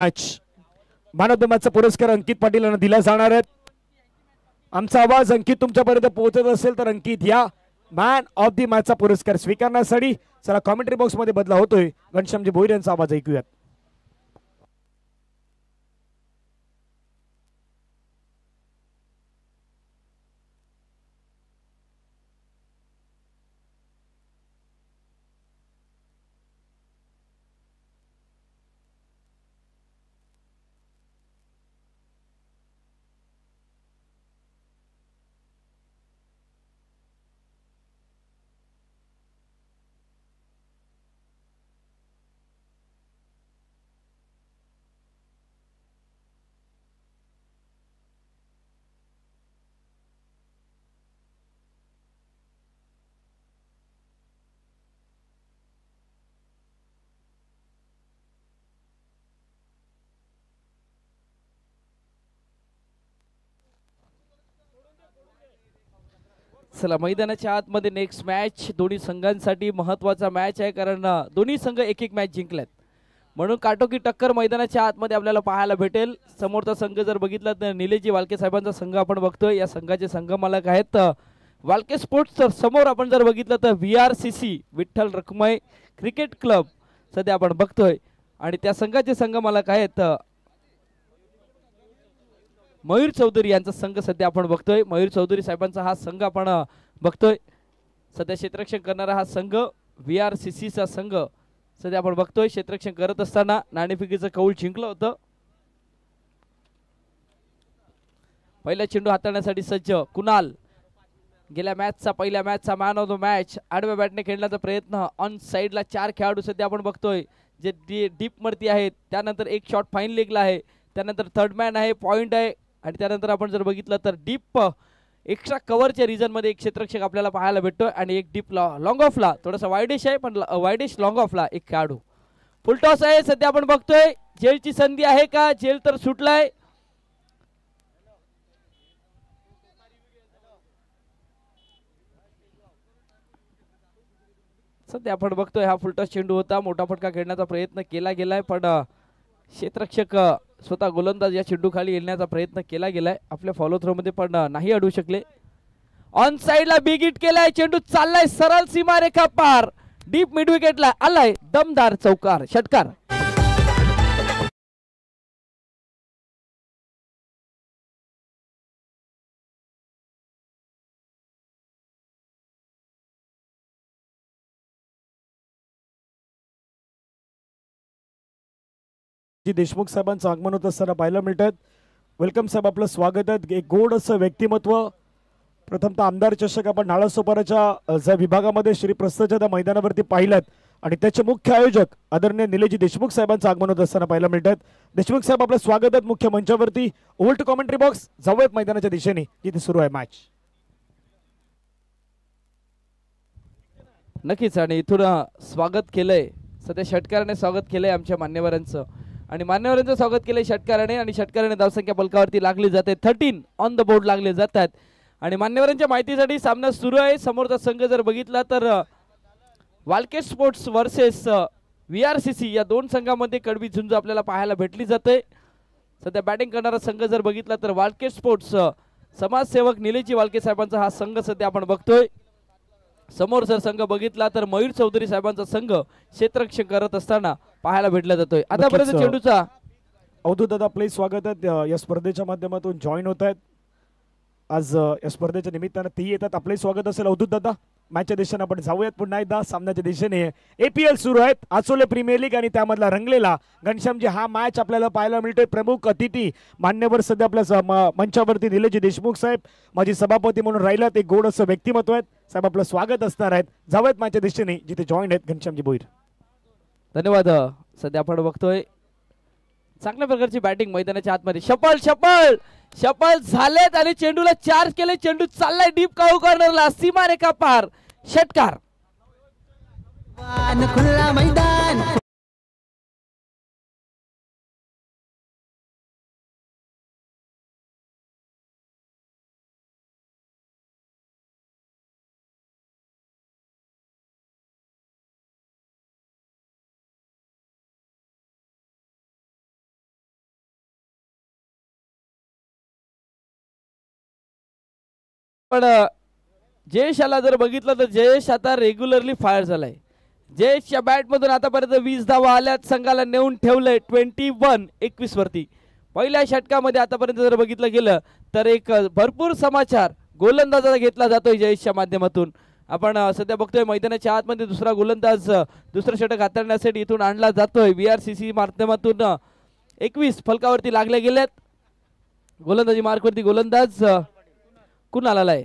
Match man of the मॅचचा पुरस्कार अंकित पाटील यांना दिला जाणार आहे. आमचा आवाज अंकित तुमच्यापर्यंत पोहोचत असेल तर अंकित या मॅन ऑफ द मॅचचा पुरस्कार स्वीकारण्यासाठी चला कॉमेंट्री बॉक्स मध्ये बदला होतोय. घनश्यामजी भोईर यांचा आवाज ऐकूयात. चला मैदानाच्या आतमध्ये नेक्स्ट मॅच दोन्ही संघांसाठी महत्वाचा मॅच आहे, कारण दोन्ही संघ एक एक मॅच जिंकल्यात, म्हणून काटोकी टक्कर मैदानाच्या आतमध्ये आपल्याला पाहायला भेटेल. समोरचा संघ जर बघितला तर निलेजी वालके साहेबांचा संघ आपण बघतोय. या संघाचे संघ मालक आहेत वालके स्पोर्ट्स. तर समोर आपण जर बघितलं तर VRCC Vitthal Rakhumai cricket club सध्या आपण बघतोय, आणि त्या संघाचे संघ मालक आहेत मयूर चौधरी यांचा संघ सध्या आपण बघतोय. मयूर चौधरी साहेबांचा हा संघ आपण बघतोय. सध्या क्षेत्ररक्षण करणारा हा संघ VRCC चा संघ सध्या आपण बघतोय. क्षेत्ररक्षण करत असताना नाणेफेकीचं कौल जिंकलं होतं. पहिला चेंडू हाताळण्यासाठी सज्ज कुणाल. गेल्या मॅचचा पहिल्या मॅचचा मॅन ऑफ द मॅच. आडव्या बॅटने खेळण्याचा प्रयत्न. ऑन साइडला 4 खेळाडू सध्या आपण बघतोय जे डीप मरती आहेत. त्यानंतर एक शॉट फाईन लेगला आहे. त्यानंतर थर्ड मॅन आहे, पॉइंट आहे, आणि त्यानंतर आपण जर बघिटलं तर डीप एक्स्ट्रा कव्हरच्या रिजन मध्ये एक क्षेत्ररक्षक आपल्याला पाहायला भेटतोय, आणि एक डीप लॉंग ऑफला थोडासा वायडिश आहे, पण वायडिश लॉंग ऑफला एक खेळाडू. फुलटॉस आहे सध्या आपण बघतोय. जेलची संधी आहे का? जेल तर सुटलाय. सध्या आपण बघतोय हा फुलटॉस चेंडू होता. मोठा फटका खेळण्याचा प्रयत्न केला गेलाय, पण क्षेत्ररक्षक स्वतः गोलंदाज या चेंडू खाली येण्याचा प्रयत्न केला गेलाय. आपल्या फॉलो थ्रो मध्ये पण नाही अडवू शकले. ऑन साइडला बिग हिट केलाय. चेंडू चाललाय सरळ सीमारेखा पार. डीप मिड विकेटला आलाय दमदार चौकार षटकार. देशमुख साहेबांचं आगमन होत असताना पाहायला मिळतात. वेलकम साहेब, आपलं स्वागत आहे. एक गोड असं व्यक्तिमत्व. प्रथमतः आमदार चषक आपण नालासोपाराच्या ज्या विभागामध्ये श्री प्रस्थाच्या त्या मैदानावरती पाहिलात, आणि त्याचे मुख्य आयोजक आदरणीय निलेजी देशमुख साहेबांचं आगमन होत असताना पाहायला मिळतात. देशमुख साहेब, आपलं स्वागत आहे मुख्य मंचावरती. Over to commentary box. जाऊयात मैदानाच्या दिशेने जिथे सुरू आहे मॅच. नक्कीच, आणि इथून स्वागत केलंय सध्या षटकाराने स्वागत केलंय आमच्या मान्यवरांचं, आणि मान्यवरांचं स्वागत केलंय षटकाराने, आणि षटकाराने धावसंख्या बलकावरती लागली जाते. 13 ऑन द बोर्ड लागले जातात. आणि मान्यवरांच्या माहितीसाठी सामना सुरू आहे. समोरचा संघ जर बघितला तर वालके स्पोर्ट्स वर्सेस VRCC या दोन संघांमध्ये कडवी झुंज आपल्याला पाहायला भेटली जाते. सध्या बॅटिंग करणारा संघ जर बघितला तर वालके स्पोर्ट्स समाजसेवक निलेजी वालके साहेबांचा हा संघ सध्या आपण बघतोय. समोर जर संघ बघितला तर मयूर चौधरी साहेबांचा संघ क्षेत्ररक्षण करत असताना पाहायला भेटला जातोय. आतापर्यंत चेंडूचा अवधूत दादा आपले स्वागत आहे. या स्पर्धेच्या माध्यमातून जॉईन होत आहेत. आज या स्पर्धेच्या निमित्तानं तेही येतात. आपले स्वागत असेल अवधूत दादा. मॅचच्या दिशेने आपण जाऊयात पुन्हा एकदा सामन्याच्या दिशेने. APL सुरू आहेत, आचोले प्रीमियर लीग, आणि त्यामधला रंगलेला घनश्यामजी हा मॅच आपल्याला पाहायला मिळतोय. प्रमुख अतिथी मान्यवर सध्या आपल्या मंचावरती निलेजी देशमुख साहेब माझी सभापती म्हणून राहिलात. एक गोड असं व्यक्तिमत्व आहेत साहेब, आपलं स्वागत असणार आहेत. जाऊयात मॅचच्या दिशेने जिथे जॉईन आहेत घनश्यामजी भोईर. धन्यवाद. सध्या आपण बघतोय चांगल्या प्रकारची बॅटिंग मैदानाच्या आतमध्ये. शपल शपल शपल झालेत, आणि चेंडूला चार्ज केले. चेंडू चाललाय डीप काऊ कॉर्नरला, सीमारेखा पार षटकार. खुला मैदान. पण जयेश याला जर बघितलं तर जयेश आता रेग्युलरली फायर झालाय. जयेशच्या बॅटमधून आतापर्यंत 20 धावा आल्यात, संघाला नेऊन ठेवलंय 21 वरती. पहिल्या षटकामध्ये आतापर्यंत जर बघितलं गेलं तर एक भरपूर समाचार गोलंदाजाचा घेतला जातोय जयेशच्या माध्यमातून. आपण सध्या बघतोय मैदानाच्या आतमध्ये दुसरा गोलंदाज दुसरं षटक हाताळण्यासाठी इथून आणला जातोय. VRCC माध्यमातून 21 फलकावरती लागले गेलेत. गोलंदाजी मार्कवरती गोलंदाज कुणाल आलाय.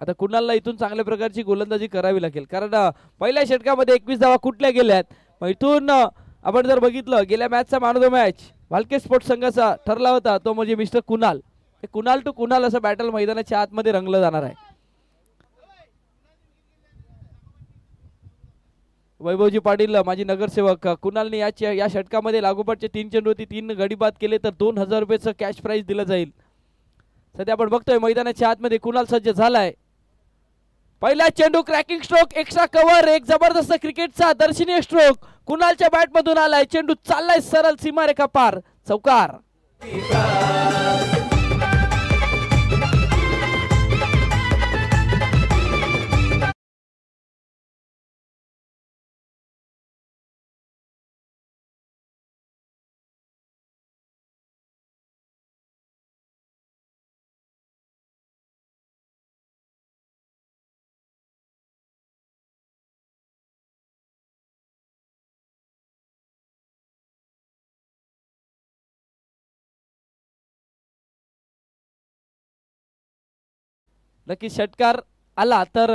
आता कुणालला इथून चांगल्या प्रकारची गोलंदाजी करावी लागेल, कारण पहिल्या षटकामध्ये 21 धावा कुठल्या गेल्यात. मग इथून आपण जर बघितलं गेल्या मॅचचा man of the match Walke sports संघाचा ठरला होता, तो म्हणजे मिस्टर कुणाल. कुणाल टू कुणाल असं बॅटल मैदानाच्या आतमध्ये रंगलं जाणार आहे. वैभवजी पाटील माजी नगरसेवक, कुणालने या षटकामध्ये लागोपाठचे 3 चेंडूवरती 3 गडी बाद केले तर 2000 रुपयाचं कॅश प्राइज दिलं जाईल. सध्या आपण बघतोय मैदानाच्या आतमध्ये कुणाल सज्ज झालाय. पहिला चेंडू क्रॅकिंग स्ट्रोक, एक्स्ट्रा कव्हर, एक जबरदस्त क्रिकेटचा दर्शनीय स्ट्रोक कुणालच्या बॅट मधून आलाय. चेंडू चाललाय सरळ सीमारेखा पार, चौकार. नक्की षटकार आला तर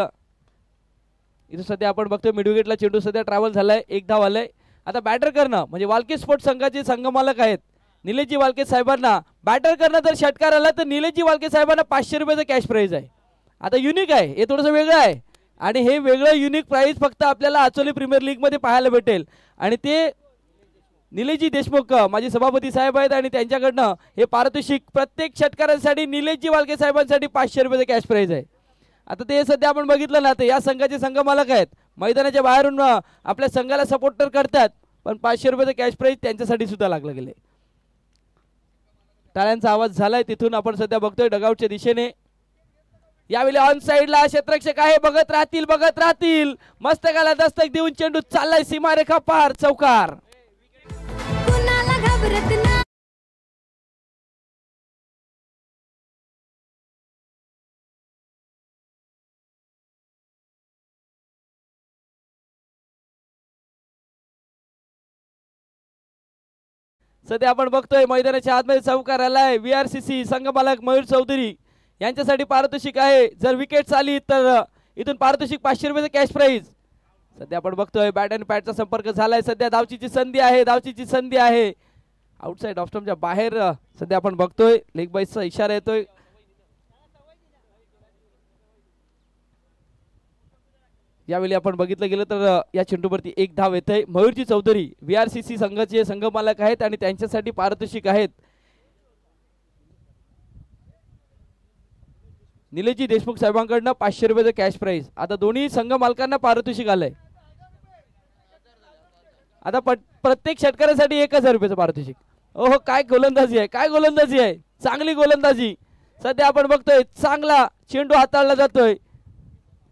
इथं सध्या आपण बघतोय मिड विकेटला चेंडू सध्या ट्रॅव्हल झालाय, 1 धाव आलाय. आता बॅटर करणं म्हणजे वाल्के स्पोर्ट्स संघाचे संघमालक आहेत निलेशजी वाल्के साहेबांना बॅटर करणं जर षटकार आला तर निलेशजी वाल्के साहेबांना 500 रुपयाचं कॅश प्राइज आहे. आता युनिक आहे, हे थोडंसं वेगळं आहे आणि हे वेगळं युनिक प्राइज फक्त आपल्याला आचोली प्रीमियर लीग मध्ये पाहायला भेटेल. आणि ते निलेशजी देशमुख माजी सभापती साहेब आहेत आणि त्यांच्याकडनं हे पारितोषिक प्रत्येक षटकारांसाठी निलेशजी वाल्के साहेबांसाठी 500 रुपयाचं कॅश प्राइज आहे. आता ते सध्या आपण बघितलं ना, तर या संघाचे संघमालक आहेत, मैदानाच्या बाहेरून आपल्या संघाला सपोर्ट तर करतात, पण 500 रुपयाचं कॅश प्राइज त्यांच्यासाठी सुद्धा लागलं गेले. टाळ्यांचा आवाज झालाय तिथून आपण सध्या बघतोय डगआउटच्या दिशेने. यावेळी ऑन साइडला क्षेत्ररक्षक आहे, बघत राहतील मस्तकाला दस्तक देऊन चेंडू चाललाय सीमारेखा पार, चौकार. कुणाला घाबरत नाही. सध्या आपण बघतोय मैदानाच्या आतमध्ये चौकार आलाय. VRCC संघमालक मयूर चौधरी यांच्यासाठी पारितोषिक आहे, जर विकेट आली तर इथून पारितोषिक 500 रुपयाचं कॅश प्राइज. सध्या आपण बघतोय बॅट आणि पॅडचा संपर्क झालाय. सध्या धावचीची संधी आहे आउटसाइड ऑफ स्टंपच्या बाहेर. सध्या आपण बघतोय लेग बाईसचा इशारा येतोय. यावेळी आपण बघितलं गेलं तर या चेंडूवरती 1 धाव येते. मयूरजी चौधरी VRCC संघाचे संघमालक आहेत आणि त्यांच्यासाठी पारितोषिक आहेत निलेशजी देशमुख साहेबांकडनं 500 रुपयाचं कॅश प्राइज. आता दोन्ही संघ मालकांना पारितोषिक आलंय. आता प्रत्येक षटकारासाठी 1000 रुपयाचं पारितोषिक. ओहो, काय गोलंदाजी आहे, चांगली गोलंदाजी. सध्या आपण बघतोय चांगला चेंडू हाताळला जातोय.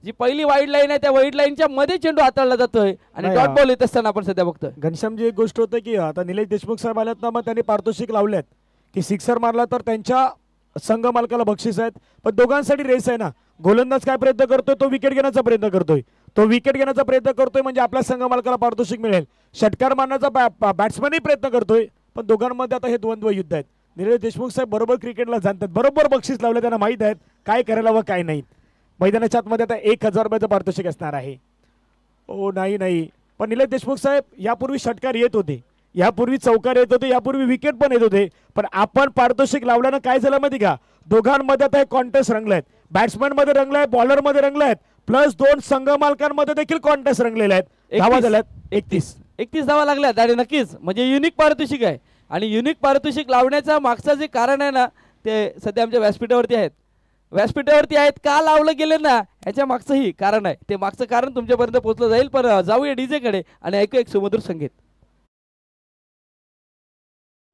जी पहिली वाईड लाईन आहे त्या वाईड लाईनच्या मध्ये चेंडू हाताळला जातोय आणि डॉट बॉल येत असताना आपण सध्या बघतोय. घनश्यामजी एक गोष्ट होतं की आता निलेश देशमुख साहेब आल्यात ना, मग त्यांनी पारितोषिक लावल्यात की सिक्सर मारला तर त्यांच्या संघ मालकाला बक्षीस आहेत, पण दोघांसाठी रेस आहे ना. गोलंदाज काय प्रयत्न करतोय, तो विकेट घेण्याचा प्रयत्न करतोय, म्हणजे आपल्या संघ मालकाला पारितोषिक मिळेल. षटकार मारण्याचा बॅट्समॅनही प्रयत्न करतोय, पण दोघांमध्ये आता हे द्वंद्व युद्ध आहेत. निलेश देशमुख साहेब बरोबर क्रिकेटला जाणतात, बरोबर बक्षीस लावले, त्यांना माहीत आहेत काय करायला व काय नाही. मैदानाच्या आतमध्ये आता 1000 रुपयाचं पारितोषिक असणार आहे. ओ नाही, पण निलेश देशमुख साहेब यापूर्वी षटकार येत होते, यापूर्वी चौकार येत होते, यापूर्वी विकेट पण येत होते, पण आपण पारितोषिक लावल्यानं काय झालं माहिती का, दोघांमध्ये आता हे कॉन्टेस्ट रंगलायत. बॅट्समॅन मध्ये रंगलाय, बॉलर मध्ये रंगलायत, प्लस 2 संघ मालकांमध्ये देखील कॉन्टेस्ट रंगलेले आहेत. धावा झाल्यात 31 धावा लागल्यात आणि नक्कीच म्हणजे युनिक पारितोषिक आहे. आणि युनिक पारितोषिक लावण्याचा मागचा जे कारण आहे ना, ते सध्या आमच्या व्यासपीठावरती आहेत. का लावलं गेलं ना, ह्याच्या मागचंही कारण आहे. ते मागचं कारण तुमच्यापर्यंत पोहोचलं जाईल. पण जाऊया डीजे कडे आणि ऐकू एक सुमधुर संगीत.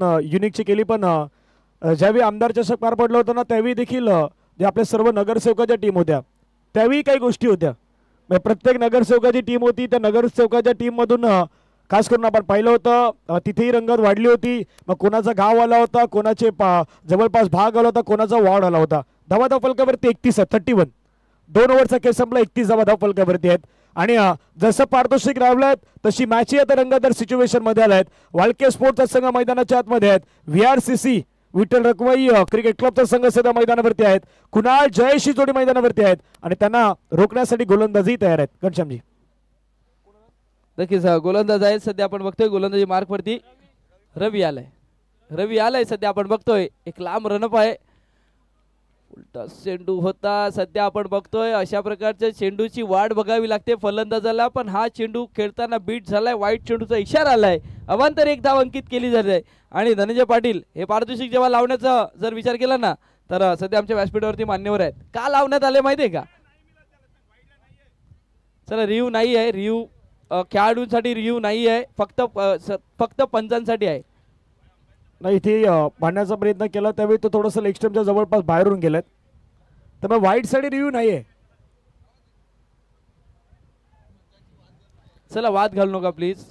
युनिकची केली, पण ज्यावेळी आमदार चषक पार पडलं होतं ना, त्यावेळी देखील जे आपल्या सर्व नगरसेवकाच्या टीम होत्या त्यावेळी काही गोष्टी होत्या. म्हणजे प्रत्येक नगरसेवकाची टीम होती. त्या नगरसेवकाच्या टीममधून खास करून आपण पाहिलं होतं तिथेही रंगत वाढली होती. मग कोणाचा गाव आला होता, कोणाचे जवळपास भाग आला होता, कोणाचा वॉर्ड आला होता. धावा फलकावरती 31 आहे, 31. 2 ओव्हरचा खेळ संपला, 31 धावा फलकावरती आहेत. आणि जसं पारितोषिक राहिलं तशी मॅचही आता रंगतदार सिच्युएशन मध्ये आल्या आहेत. वाळके स्पोर्टचा संघ मैदानाच्या आतमध्ये आहेत. VRCC विठ्ठल रखमाई क्रिकेट क्लबचा संघ सध्या मैदानावरती आहेत. कुणाल जयशी जोडी मैदानावरती आहेत आणि त्यांना रोखण्यासाठी गोलंदाजही तयार आहेत. घनश्यामजी नक्कीच गोलंदाज आहेत. सध्या आपण बघतोय गोलंदाजी मार्क वरती रवी आलाय सध्या आपण बघतोय. एक लांब रनअप आहे. उलटा चेंडू होता. सध्या आपण बघतोय अशा प्रकारच्या चेंडूची वाट बघावी लागते फलंदाजाला. पण हा चेंडू खेळताना बीट झालाय. वाईट चेंडूचा इशारा आलाय. अवांतर एक धाव अंकित केली जाते. आणि धनंजय पाटील हे पारितोषिक जेव्हा लावण्याचा जर विचार केला ना तर सध्या आमच्या व्यासपीठावरती मान्यवर आहेत. का लावण्यात आले माहितीये का? चला रिव्ह्यू नाही आहे. रिव्ह्यू खेळाडूंसाठी रिव्ह्यू नाही आहे. फक्त पंचांसाठी आहे. नाही इथे पाहण्याचा प्रयत्न केला त्यावेळी तो थोडंसं लेग स्टंपच्या जवळपास बाहेरून गेलेत. त्यामुळे वाईट साठी रिव्ह्यू नाहीये. चला वाद घालू नका प्लीज.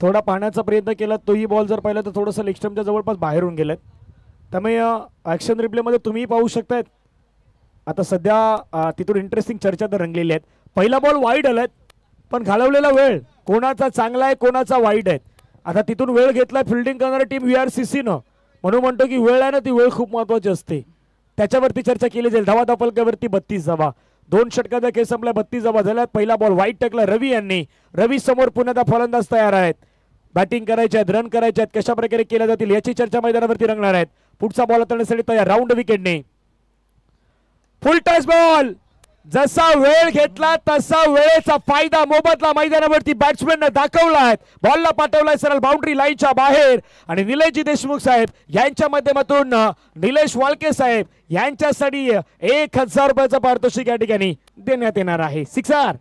थोडा पाहण्याचा प्रयत्न केला. तोही बॉल जर पाहिला तर थोडंसं लेग स्टंपच्या जवळपास बाहेरून गेलेत. त्यामुळे ऍक्शन रिप्ले मध्ये तुम्ही पाहू शकतायत. आता सध्या तिथून इंटरेस्टिंग चर्चा तर रंगलेली आहेत. पहिला बॉल वाईड आलाय पण घालवलेला वेळ कोणाचा चांगला आहे कोणाचा वाईट आहे. आता तिथून वेळ घेतलाय फिल्डिंग करणारी टीम VRCC न. म्हणून म्हणतो की वेळ आहे ना ती वेळ खूप महत्वाची असते. त्याच्यावरती चर्चा केली जाईल. धावा फलकावरती 32 धावा. 2 षटकाचा खेळ संपला. 32 धावा झाल्यात. पहिला बॉल वाईट टाकला रवी यांनी. रवी समोर पुन्हा फलंदाज तयार आहेत. बॅटिंग करायचे आहेत, रन करायचे आहेत, कशा प्रकारे केल्या जातील याची चर्चा मैदानावरती रंगणार आहेत. पुढचा बॉल हाताळण्यासाठी तयार. राऊंड विकेटने फुल टच बॉल. जसा वेळ घेतला तसा वेळेचा फायदा मोबदला मैदानावरती बॅट्समॅनने दाखवलाय. बॉलला पाठवलाय सरळ बाउंड्री लाईनच्या बाहेर. आणि निलेशजी देशमुख साहेब यांच्या माध्यमातून निलेश वाळके साहेब यांच्यासाठी 1000 रुपयाचं पारितोषिक या ठिकाणी देण्यात येणार आहे. सिक्सर.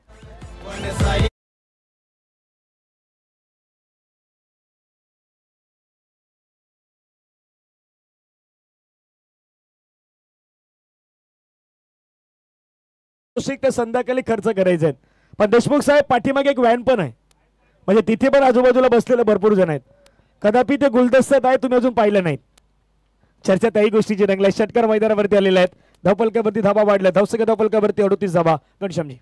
ते संध्याकाळी खर्च करायचे आहेत. पण देशमुख साहेब पाठीमागे एक व्हॅन पण आहे. म्हणजे तिथे पण आजूबाजूला बसलेले भरपूर जण आहेत. कदापि ते गुलदस्त्यात आहे तुम्ही अजून पाहिलं नाही. चर्चा त्याही गोष्टीची रंगल्या. षटकार मैदानावरती आलेले आहेत. धावफलकावरती धाबा वाढल्या. धावसंख्या धावफलकावरती 38 धाबा. घनश्यामजी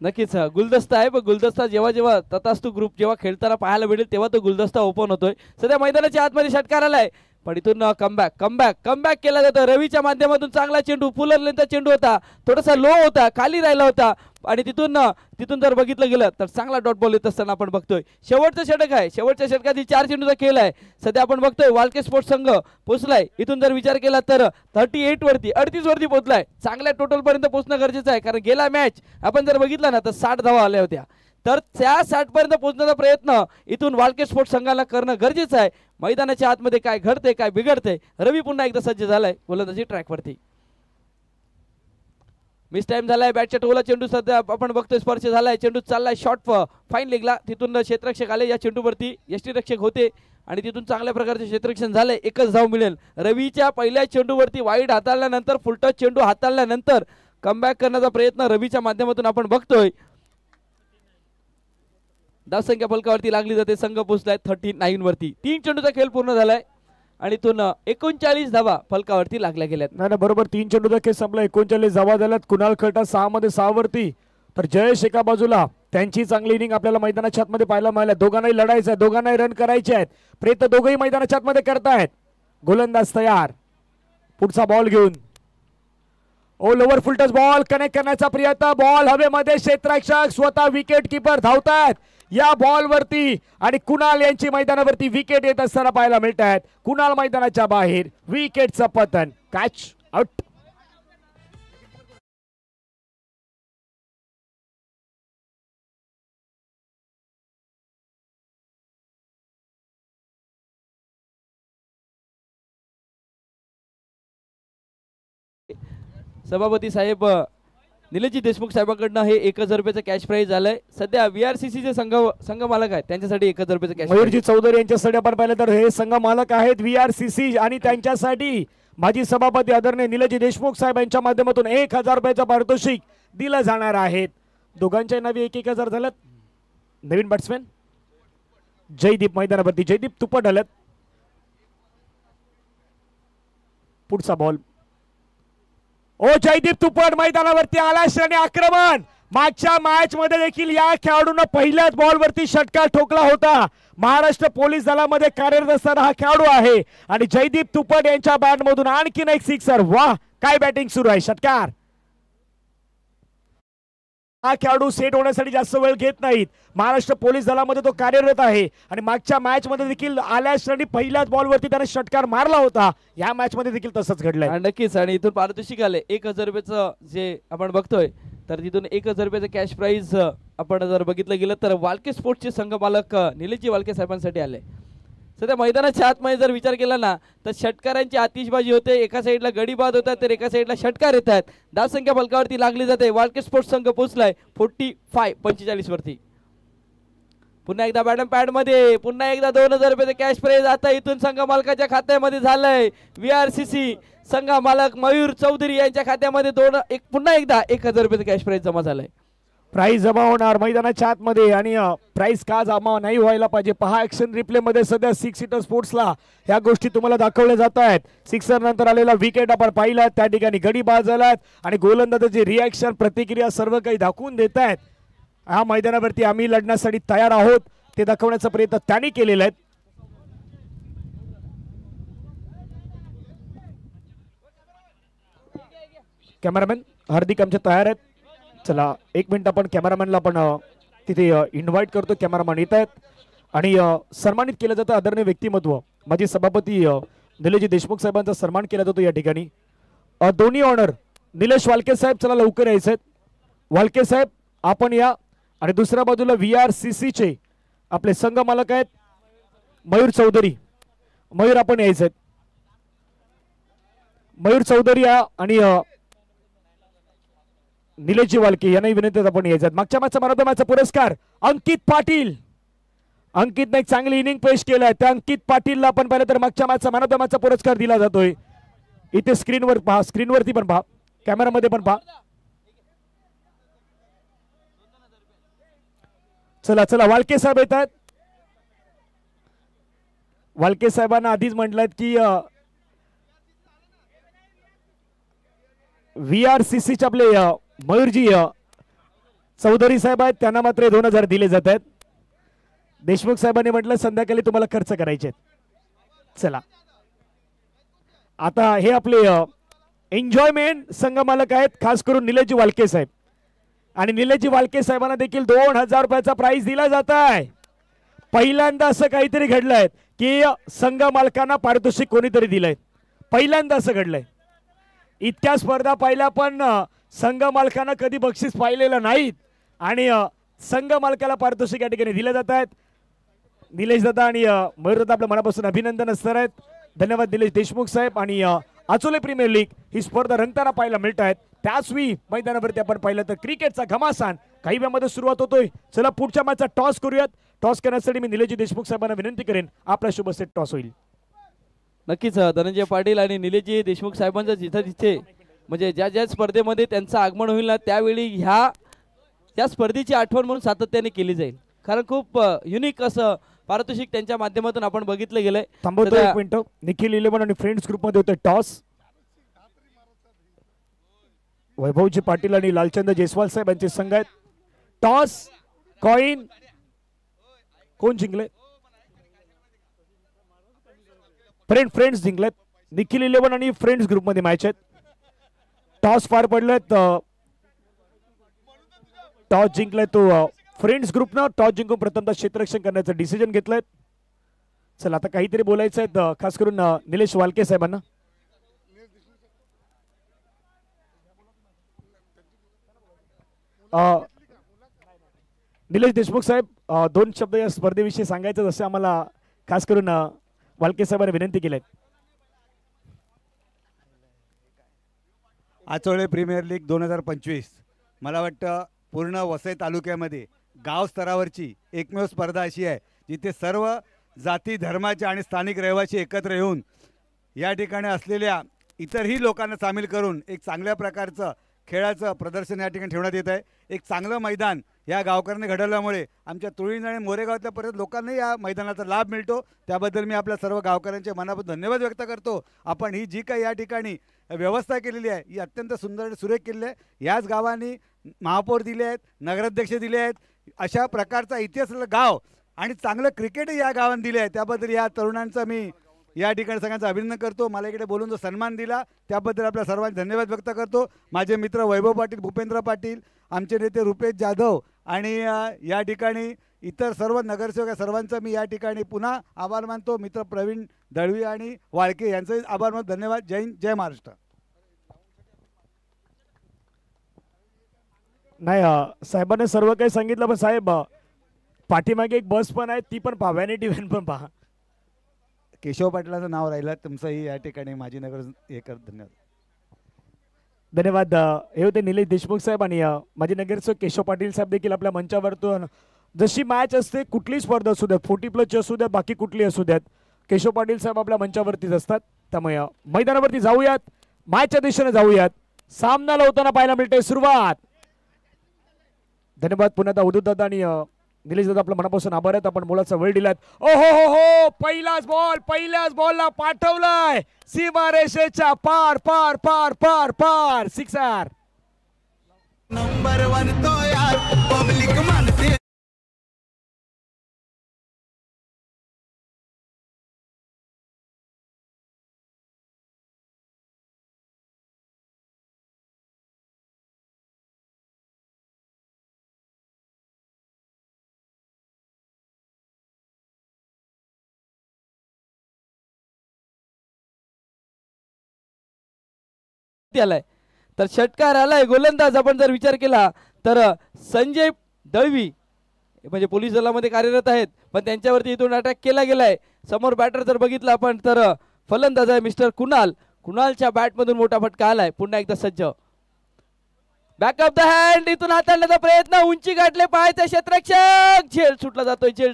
नक्कीच गुलदस्ता आहे. पण गुलदस्ता जेव्हा तथास्तु ग्रुप जेव्हा खेळताना पाहायला भेटेल तेव्हा तो गुलदस्ता ओपन होतोय. सध्या मैदानाच्या आतमध्ये षटकार आलाय. पण इथून कमबॅक केला जातं. रवीच्या माध्यमातून चांगला चेंडू फुलर लेंथचा चेंडू होता. थोडासा लो होता, खाली राहिला होता. आणि तिथून जर बघितलं गेलं तर चांगला डॉट बॉल येत असताना आपण बघतोय. शेवटचं षटक आहे. शेवटच्या षटकात 4 चेंडूचा खेळ आहे. सध्या आपण बघतोय वाळके स्पोर्ट्स संघ पोहोचलाय. इथून जर विचार केला तर 38 वरती 38 वरती पोहोचलाय. चांगल्या टोटल पर्यंत पोहोचणं गरजेचं आहे. कारण गेला मॅच आपण जर बघितला ना तर 60 धावा आल्या होत्या. तर त्या 60 पर्यंत पोहोचण्याचा प्रयत्न इथून वाळके स्पोर्ट्स संघाला करणं गरजेचं आहे. मैदानाच्या आतमध्ये काय घडते काय बिघडते. रवी पुन्हा एकदा सज्ज झालाय गोलंदाजी ट्रॅकवरती. मिस टाइम झालाय. बॅटच्या टोला चेंडू सध्या आपण बघतोय स्पर्श झालाय. चेंडू चाललाय शॉर्ट फाईन लेगला. तिथून क्षेत्ररक्षक आले. या चेंडूवरती यष्टीरक्षक होते आणि तिथून चांगल्या प्रकारचे क्षेत्ररक्षण झाले. एकच धाव मिळेल. रवीच्या पहिल्या चेंडूवरती वाईड हाताळल्यानंतर फुलटच चेंडू हाताळल्यानंतर कमबॅक करण्याचा प्रयत्न रवीच्या माध्यमातून आपण बघतोय. धावसंख्या फलकावरती लागली जाते. संघ पोहोचलाय 39 वरती. 3 चेंडूचा खेळ पूर्ण झालाय आणि इथून 39 धावा फलकावरती लागल्या गेल्यात. नाही बरोबर 3 चेंडूचा खेळ संपला. 39 धावा झाल्यात. कुणाल खटा 6 मध्ये 6 वरती. तर जयेश एका बाजूला. त्यांची चांगली इनिंग आपल्याला मैदानाच्या आतमध्ये पाहायला मिळाल्या. दोघांनाही लढायचं आहे. दोघांनाही रन करायचे आहेत. प्रयत्न दोघंही मैदानाच्या आतमध्ये करतायत. गोलंदाज तयार. पुढचा बॉल घेऊन लोवर फुलटच बॉल कनेक्ट करण्याचा प्रयत्न. बॉल हवेमध्ये. क्षेत्ररक्षक स्वतः विकेट किपर धावतायत या बॉल वरती आणि कुणाल यांची मैदानावरती विकेट येत असताना पाहायला मिळत आहेत. कुणाल मैदानाच्या बाहेर. विकेटचं पतन. Catch out. सभापती साहेब निलेशजी देशमुख साहेबांकडनं हे 1000 रुपयाचं कॅश प्राइज झालंय. सध्या VRCC चे संघ मालक आहेत त्यांच्यासाठी 1000 रुपयाचं कॅश. मयूरजी चौधरी यांच्यासाठी आपण पाहिलं तर हे संघ मालक आहेत VRCC आणि त्यांच्यासाठी माजी सभापती आदरणीय निलजी देशमुख साहेब यांच्या माध्यमातून 1000 रुपयाचं पारितोषिक दिलं जाणार आहेत. दोघांच्या नावे 1000 झालं. नवीन बॅट्समॅन जयदीप मैदानावरती. जयदीप तुपट आलेत. पुढचा बॉल. ओ जयदीप तुपट मैदानावरती आला. श्रेणी आक्रमण. मागच्या मॅच मध्ये देखील या खेळाडूंना पहिल्याच बॉलवरती षटकार ठोकला होता. महाराष्ट्र पोलीस दलामध्ये कार्यरत असताना हा खेळाडू आहे आणि जयदीप तुपट यांच्या बॅट मधून आणखीन एक सिक्सर. वाह काय बॅटिंग सुरू आहे. षटकार. हा खेळाडू सेट होण्यासाठी जास्त वेळ घेत नाहीत. महाराष्ट्र पोलीस दलामध्ये तो कार्यरत आहे आणि मागच्या मॅच मध्ये देखील आल्या श्रेणी पहिल्याच बॉलवरती त्याने षटकार मारला होता. या मॅच मध्ये देखील तसंच घडलंय. नक्कीच. आणि इथून पारितोषिक आले 1000 रुपयाचं जे आपण बघतोय. तर तिथून 1000 रुपयाचं कॅश प्राइज आपण जर बघितलं गेलं तर वालके स्पोर्ट्सचे संघ मालक निलेशजी वालके साहेबांसाठी आले. सध्या मैदानाच्या आतमध्ये जर विचार केला ना तर षटकारांची आतिषबाजी होते. एका साईडला गडी बाद होतात तर एका साईडला षटकार येत आहेत. धावसंख्या फलकावरती लागली जाते. वालके स्पोर्ट्स संघ पोहोचलाय 45 वरती. पुन्हा एकदा बॅटम पॅड मध्ये पुन्हा एकदा 2000 रुपयाचं कॅश प्राइज आता इथून संघ मालकाच्या खात्यामध्ये झालंय. VRCC संघ मालक मयूर चौधरी यांच्या खात्यामध्ये पुन्हा एकदा 1000 रुपयाचं कॅश प्राइज जमा झालंय. प्राइस जमा होणार मैदानाच्या आतमध्ये आणि प्राइस का जमा नाही व्हायला पाहिजे पहा. ऍक्शन रिप्ले मध्ये सध्या 6 सीटर स्पोर्ट्सला ह्या गोष्टी तुम्हाला दाखवल्या जात आहेत. सिक्सर नंतर आलेला विकेट आपण पाहिला. त्या ठिकाणी गडी बाद झालात आणि गोलंदाजाची रिॲक्शन प्रतिक्रिया सर्व काही दाखवून देत आहेत. ह्या मैदानावरती आम्ही लढण्यासाठी तयार आहोत ते दाखवण्याचा प्रयत्न त्यांनी केलेला आहे. कॅमेरामॅन हार्दिक आमचे तयार आहेत. चला 1 मिनिट आपण कॅमेरामॅनला पण तिथे इन्व्हाइट करतो. कॅमेरामॅन येत आहेत आणि सन्मानित केलं जातं. आदरणीय व्यक्तिमत्व माजी सभापती निलेशजी देशमुख साहेबांचा सन्मान केला जातो या ठिकाणी. दोन्ही ऑनर निलेश वालके साहेब चला लवकर यायचे आहेत. वालके साहेब आपण या. आणि दुसऱ्या बाजूला VRCC चे आपले संघ मालक आहेत मयूर चौधरी. मयूर आपण यायचे आहेत. मयूर चौधरी या आणि निलेशजी वालके यांनाही विनंती आपण यायचं. मागच्या मॅचचा मॅन ऑफ द मॅचचा पुरस्कार अंकित पाटील. अंकितने एक चांगली इनिंग पेश केलाय. त्या अंकित पाटीलला आपण पाहिलं तर मागच्या मॅचचा मॅन ऑफ द मॅचचा पुरस्कार दिला जातोय. इथे स्क्रीनवर पहा. स्क्रीनवरती पण पहा. कॅमेरामध्ये पण पहा. चला चला वालके साहेब येत आहेत. वालके साहेबांना आधीच म्हटलं की VRCC चे आपले मयूरजी चौधरी साहेब आहेत त्यांना मात्र 2000 दिले जात आहेत. देशमुख साहेबांनी म्हटलं संध्याकाळी तुम्हाला खर्च करायचे. चला आता हे आपले एन्जॉयमेंट संघ मालक आहेत खास करून निलेशजी वालके साहेब. आणि निलेशजी वालके साहेबांना देखील 2000 रुपयाचा प्राइज दिला जात आहे. पहिल्यांदा असं काहीतरी घडलंय की संघ मालकांना पारितोषिक कोणीतरी दिलंय. पहिल्यांदा असं घडलंय. इतक्या स्पर्धा पाहिल्या पण संघ मालकांना कधी बक्षीस पाहिलेलं नाहीत आणि संघ मालकाला पारितोषिक या ठिकाणी दिले जात आहेत. निलेश दादा आणि मयूर दादा आपल्या मनापासून अभिनंदन असणार आहेत. धन्यवाद निलेश देशमुख साहेब. आणि आचोले प्रीमियर लीग ही स्पर्धा रंगताना पाहायला मिळत आहेत. त्याचवेळी मैदानावरती आपण पाहिलं तर क्रिकेटचा घमासान काही वेळामध्ये सुरुवात होतोय. चला पुढच्या मॅचचा टॉस करूयात. टॉस करण्यासाठी मी निलेशजी देशमुख साहेबांना विनंती करेन आपला शुभ सेट टॉस होईल. नक्कीच धनंजय पाटील आणि निलेशजी देशमुख साहेबांचं जिथे जिथे म्हणजे ज्या ज्या स्पर्धेमध्ये त्यांचं आगमन होईल ना त्यावेळी ह्या स्पर्धेची आठवण म्हणून सातत्याने केली जाईल. कारण खूप युनिक असं पारितोषिक त्यांच्या माध्यमातून आपण बघितलं गेलंय. थांबवतो 1 मिनिट. निखिल 11 आणि फ्रेंड्स ग्रुप मध्ये होते टॉस. वैभवजी पाटील आणि लालचंद जयस्वाल साहेब यांचे संघ आहेत. टॉस कॉइन कोण जिंकले. फ्रेंड्स जिंकलेत. निखिल 11 आणि फ्रेंड्स ग्रुप मध्ये मॅच आहेत. टॉस पार पडलेत. टॉस जिंकलाय तो फ्रेंड्स ग्रुपनं. टॉस जिंकून प्रथमतः क्षेत्ररक्षण करण्याचं डिसिजन घेतलंय. चला आता काहीतरी बोलायचं आहे खास करून निलेश वालके साहेबांना. निलेश देशमुख साहेब 2 शब्द या स्पर्धेविषयी सांगायचं जसे आम्हाला खास करून वालके साहेबांनी विनंती केली. आचोळे प्रीमियर लीग 2025 मला वाटतं पूर्ण वसई तालुक्यामध्ये गाव स्तरावरची एकमेव स्पर्धा अशी आहे जिथे सर्व जाती धर्माचे आणि स्थानिक रहिवासी एकत्र येऊन या ठिकाणी असलेल्या इतरही लोकांना सामील करून एक चांगल्या प्रकारचं खेळाचं प्रदर्शन या ठिकाणी ठेवण्यात येत आहे. एक चांगलं मैदान या गावकऱ्यांनी घडवल्यामुळे आमच्या तुळीण आणि मोरेगावातल्या परत लोकांनाही या मैदानाचा लाभ मिळतो. त्याबद्दल मी आपल्या सर्व गावकऱ्यांचे मनापासून धन्यवाद व्यक्त करतो. आपण ही जी काही या ठिकाणी व्यवस्था केलेली आहे ही अत्यंत सुंदर आणि सुरेख केलेली आहे. याच गावांनी महापौर दिले आहेत, नगराध्यक्ष दिले आहेत. अशा प्रकारचा इतिहास असलेलं गाव आणि चांगलं क्रिकेटही या गावांनी दिले आहे. त्याबद्दल या तरुणांचा मी या ठिकाणी सगळ्यांचं अभिनंदन करतो. मला इकडे बोलून जो सन्मान दिला त्याबद्दल आपल्या सर्वांचे धन्यवाद व्यक्त करतो. माझे मित्र वैभव पाटील, भूपेंद्र पाटील, आमचे नेते रुपेश जाधव आणि या ठिकाणी इतर सर्व नगरसेवक सर्वांचा मी या ठिकाणी पुन्हा आभार मानतो. मित्र प्रवीण दळवी आणि वाळके यांचे आभार मानतो. धन्यवाद. जय हिंद, जय महाराष्ट्र. नाही साहेबांनी सर्व काही सांगितलं, पण साहेब पाठीमागे एक बस पण आहे, ती पण पहा, व्हॅनिटी व्हॅन पण पहा. केशव पाटलाचं नाव राहिलं, तुमचंही या ठिकाणी माझी नगर हे कर. धन्यवाद. धन्यवाद. हे होते निलेश देशमुख साहेब आणि माझे नगरसेवक केशव पाटील साहेब देखील आपल्या मंचावरतून. जशी मॅच असते, कुठलीही स्पर्धा असू द्यात, 40+ असू द्यात, बाकी कुठली असू द्यात, केशव पाटील साहेब आपल्या मंचावरतीच असतात. त्यामुळे मैदानावरती जाऊयात, मॅचच्या दिशेने जाऊयात. सामनाला होताना पाहायला मिळते सुरुवात. धन्यवाद पुन्हा एकदा उद्धव दादा आणि निलेश दादा, आपलं मनापासून आभार आहेत. आपण मुलाचा वेळ दिलात. ओ हो हो, पहिल्याच बॉलला पाठवलाय सीमारेषेच्या पार पार पार पार पार. सिक्सर. नंबर 1 तो यार पब्लिक मानते. आलाय तर षटकार आलाय. गोलंदाज आपण जर विचार केला तर संजय दळवी म्हणजे पोलीस दलामध्ये कार्यरत आहेत, पण त्यांच्यावरती इथून अटॅक केला गेलाय. समोर बॅटर जर बघितला आपण तर फलंदाज आहे मिस्टर कुणालच्या बॅटमधून मोठा फटका आलाय. पुन्हा एकदा सज्ज बॅकअप द हँड, इथून हाताळण्याचा प्रयत्न, उंची गाठले पाहायचे क्षेत्ररक्षक. झेल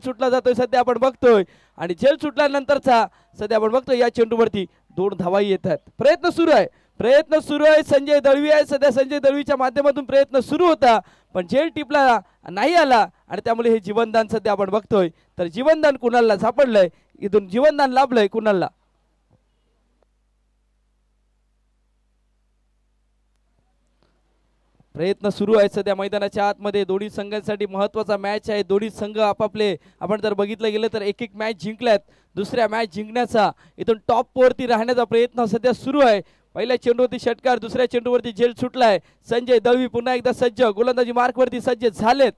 सुटला जातोय सध्या आपण बघतोय. आणि झेल सुटल्यानंतरचा सध्या आपण बघतोय या चेंडूवरती 2 धावाही येतात. प्रयत्न सुरू आहे. संजय दळवी आहे सध्या. संजय दळवीच्या माध्यमातून प्रयत्न सुरू होता, पण झेल टिपला नाही आला आणि त्यामुळे हे जीवनदान सध्या आपण बघतोय. तर जीवनदान कुणालला सापडलंय, इथून जीवनदान लाभलंय कुणालला. प्रयत्न सुरू आहे सध्या मैदानाच्या आतमध्ये. दोन्ही संघांसाठी महत्वाचा मॅच आहे. दोन्ही संघ आपापले आपण जर बघितलं गेलं तर एक मॅच जिंकल्यात. दुसऱ्या मॅच जिंकण्याचा इथून टॉप वरती राहण्याचा प्रयत्न सध्या सुरू आहे. पहिल्या चेंडूवरती षटकार, दुसऱ्या चेंडूवरती झेल सुटलाय. संजय दळवी पुन्हा एकदा सज्ज, गोलंदाजी मार्कवरती सज्ज झालेत.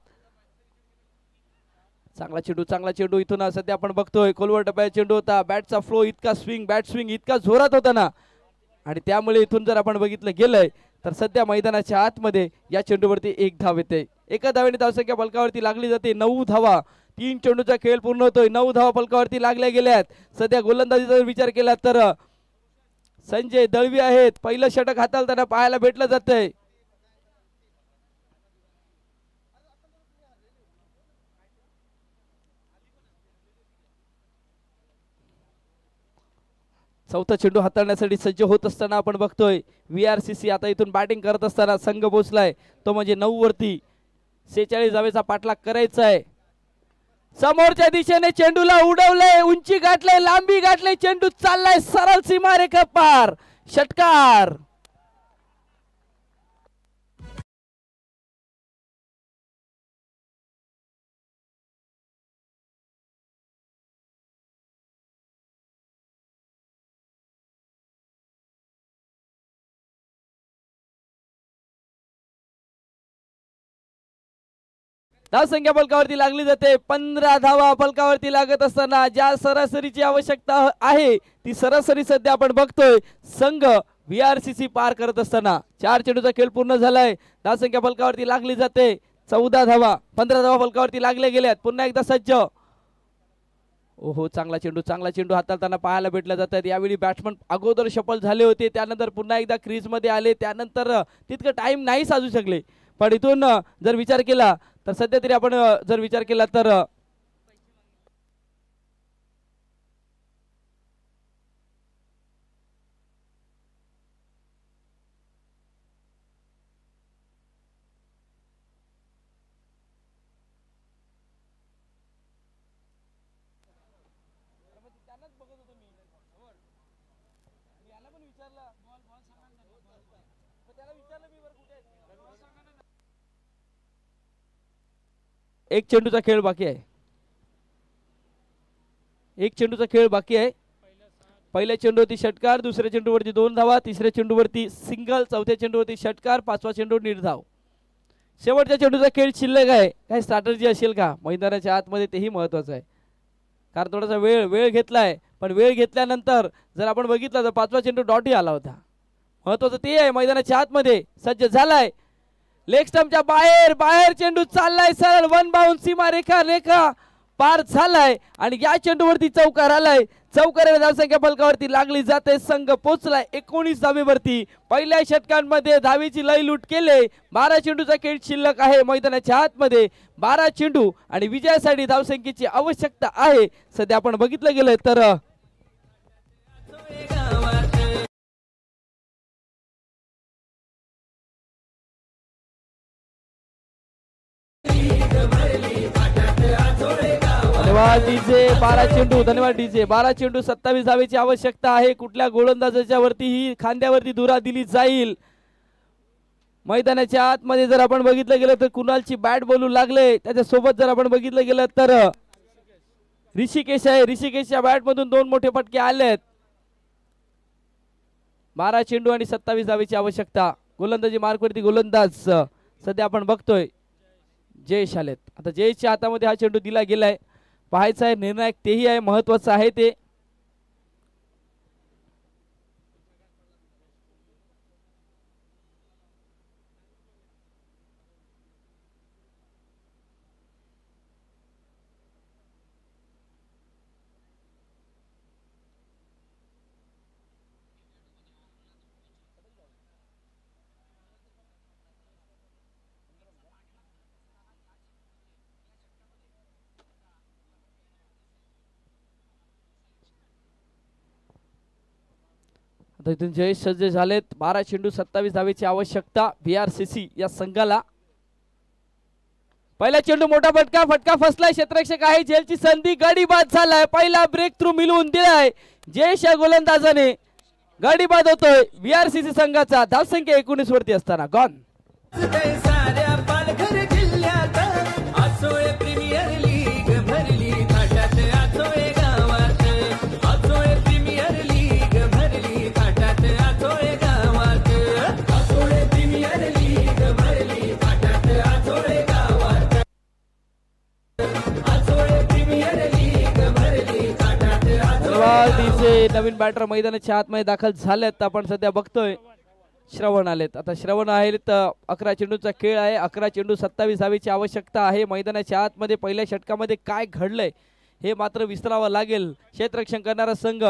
चांगला चेंडू इथून सध्या आपण बघतोय. खोलवर टप्प्याचा चेंडू होता. बॅटचा फ्लो इतका बॅट स्विंग इतका जोरात होता ना, आणि त्यामुळे इथून जर आपण बघितलं गेलंय तर सध्या मैदानाच्या आतमध्ये या चेंडूवरती 1 धाव येते. एका धावेने धावसंख्या फलकावरती लागली जाते. 9 धावा. 3 चेंडूचा खेळ पूर्ण होतोय. 9 धावा फलकावरती लागल्या गेल्यात. सध्या गोलंदाजीचा विचार केला तर संजय दळवी आहेत. पहिलं षटक हाताळताना पाहायला भेटलं जातंय. चौथा चेंडू हाताळण्यासाठी सज्ज होत असताना आपण बघतोय VRCC आता इथून बॅटिंग करत असताना संघ पोहोचलाय तो म्हणजे 9 वरती. 46 धावेचा पाठलाग करायचा आहे. समोरच्या दिशेने चेंडूला उडवलंय, उंची गाठलंय, लांबी गाठलंय, चेंडू चाललाय सरळ सीमारेखा पार. षटकार. धावसंख्या फलकावरती लागली जाते. 15 धावा फलकावरती लागत असताना ज्या सरासरीची आवश्यकता आहे ती सरासरी सध्या आपण बघतोय संघ VRCC पार करत असताना. 4 चेंडूचा खेळ पूर्ण झालाय. धावसंख्या फलकावरती लागली जाते 14 धावा. 15 धावा फलकावरती लागल्या गेल्यात. पुन्हा एकदा सज्ज. ओहो, चांगला चेंडू हाताळताना पाहायला भेटला जातात. यावेळी बॅट्समन अगोदर सफल झाले होते, त्यानंतर पुन्हा एकदा क्रीज मध्ये आले, त्यानंतर तितकं टाइम नाही साजू शकले. पण इथून जर विचार केला तर सध्या तरी आपण जर विचार केला तर एक चेंडूचा खेळ बाकी आहे. एक चेंडूचा खेळ बाकी आहे. पहिल्या चेंडूवरती षटकार, दुसऱ्या चेंडूवरती 2 धावा, तिसऱ्या चेंडूवरती सिंगल, चौथ्या चेंडूवरती षटकार, 5वा चेंडू निर्धाव. शेवटच्या चेंडूचा खेळ शिल्लक आहे. काय स्ट्रॅटर्जी असेल का मैदानाच्या आतमध्ये, तेही महत्वाचं आहे. कारण थोडासा वेळ घेतलाय, पण वेळ घेतल्यानंतर जर आपण बघितलं तर 5वा चेंडू डॉटही आला होता. महत्वाचं ते आहे. मैदानाच्या आतमध्ये सज्ज झालाय. लेग स्टंपच्या बाहेर चेंडू चाललाय सरळ, वन बाउंड, सीमा रेखा पार झालाय आणि या चेंडूवरती चौकार आलाय. चौकाराने धावसंख्या फलकावरती लागली जाते. संघ पोहोचलाय 19 धावेवरती. पहिल्या षटकांमध्ये धावेची लय लूट केले. 12 चेंडूचा खेळ शिल्लक आहे मैदानाच्या आतमध्ये. 12 चेंडू आणि विजयासाठी धावसंख्येची आवश्यकता आहे. सध्या आपण बघितलं गेलं तर धन्यवाद डीजे. 12 चेंडू, धन्यवाद डीजे. 12 चेंडू 27 धावेची आवश्यकता आहे. कुठल्या गोलंदाजाच्या वरती ही खांद्यावरती धुरा दिली जाईल. मैदानाच्या आतमध्ये जर आपण बघितलं गेलं तर कुणालची बॅट बोलू लागले. त्याच्यासोबत जर आपण बघितलं गेलं तर ऋषिकेश आहे. ऋषिकेशच्या बॅट मधून 2 मोठे फटके आलेत. 12 चेंडू आणि 27 धावेची आवश्यकता. गोलंदाजी मार्कवरती गोलंदाज सध्या आपण बघतोय जयेश आलेत. आता जयेशच्या हातामध्ये हा चेंडू दिला गेलाय. पाहायचा आहे, निर्णायक तेही आहे, महत्वाचं आहे ते. इथून जयेश सज्ज झालेत. 12 चेंडू 27 धावेची आवश्यकता VRCC या संघाला. पहिला चेंडू मोठा फटका फसलाय. क्षेत्ररक्षक आहे. झेलची संधी, गडी बाद झालाय. पहिला ब्रेक थ्रू मिळवून दिलाय जयेश या गोलंदाजाने. गडी बाद होतोय VRCC संघाचा. धावसंख्या 19 वरती असताना गॉन. नवीन बॅटर मैदानाच्या आतमध्ये दाखल झालेत. आपण सध्या बघतोय श्रवण आलेत. आता श्रवण आहेत. 11 चेंडूचा खेळ आहे. 11 चेंडू 27 धावेची आवश्यकता आहे. मैदानाच्या आतमध्ये पहिल्या षटकामध्ये काय घडलंय हे मात्र विसरावं लागेल. क्षेत्ररक्षण करणारा संघ